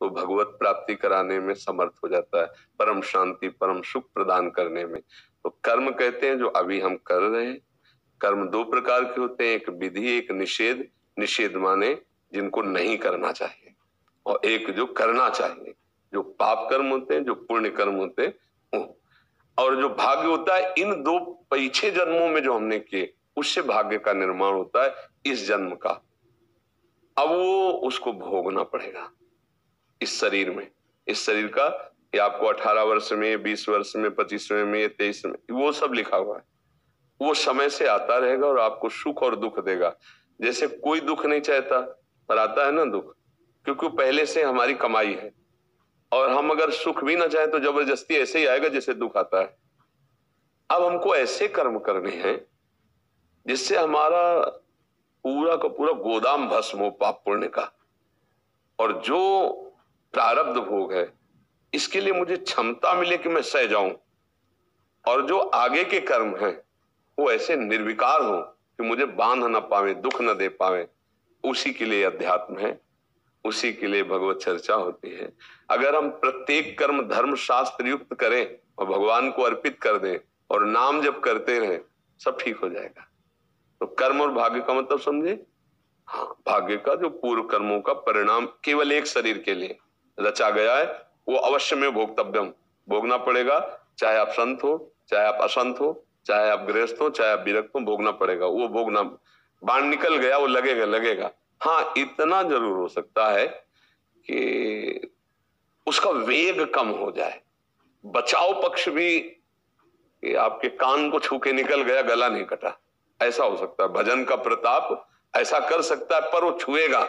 तो भगवत प्राप्ति कराने में समर्थ हो जाता है, परम शांति परम सुख प्रदान करने में। तो कर्म कहते हैं जो अभी हम कर रहे हैं। कर्म दो प्रकार के होते हैं, एक विधि एक निषेध। निषेध माने जिनको नहीं करना चाहिए, और एक जो करना चाहिए, जो पाप कर्म होते हैं, जो पुण्य कर्म होते हैं। और जो भाग्य होता है इन दो पीछे जन्मों में जो हमने किए, उससे भाग्य का निर्माण होता है इस जन्म का। अब वो उसको भोगना पड़ेगा इस शरीर में। इस शरीर का ये आपको 18 वर्ष में, 20 वर्ष में, 25वें में, 23 में, वो सब लिखा हुआ है। वो समय से आता रहेगा और आपको सुख और दुख देगा। जैसे कोई दुख नहीं चाहता, पर आता है ना दुख, क्योंकि पहले से हमारी कमाई है। और हम अगर सुख भी ना चाहे तो जबरदस्ती ऐसे ही आएगा जैसे दुख आता है। अब हमको ऐसे कर्म करने हैं जिससे हमारा पूरा का पूरा गोदाम भस्म हो पाप पुण्य का। और जो प्रारब्ध भोग है इसके लिए मुझे क्षमता मिले कि मैं सह जाऊं, और जो आगे के कर्म हैं वो ऐसे निर्विकार हो कि मुझे बांध न पावे, दुख न दे पावे। उसी के लिए अध्यात्म है, उसी के लिए भगवत चर्चा होती है। अगर हम प्रत्येक कर्म धर्म शास्त्र युक्त करें और भगवान को अर्पित कर दें और नाम जप करते रहें, सब ठीक हो जाएगा। तो कर्म और भाग्य का मतलब समझे? हाँ, भाग्य का जो पूर्व कर्मों का परिणाम केवल एक शरीर के लिए रचा गया है, वो अवश्य में भोक्तव्यम, भोगना पड़ेगा। चाहे आप संत हो, चाहे आप असंत हो, चाहे आप गृहस्थ हो, चाहे आप विरक्त हो, भोगना पड़ेगा। वो भोगना, बाण निकल गया वो लगेगा लगेगा। हाँ, इतना जरूर हो सकता है कि उसका वेग कम हो जाए। बचाव पक्ष भी कि आपके कान को छू के निकल गया, गला नहीं कटा, ऐसा हो सकता है। भजन का प्रताप ऐसा कर सकता है, पर वो छुएगा।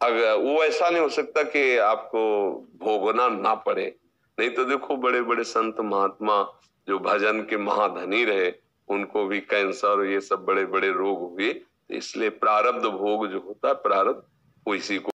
अगर वो ऐसा नहीं हो सकता कि आपको भोगना ना पड़े। नहीं तो देखो बड़े बड़े संत महात्मा जो भजन के महाधनी रहे, उनको भी कैंसर ये सब बड़े बड़े रोग हुए। इसलिए प्रारब्ध भोग जो होता है, प्रारब्ध वो इसी को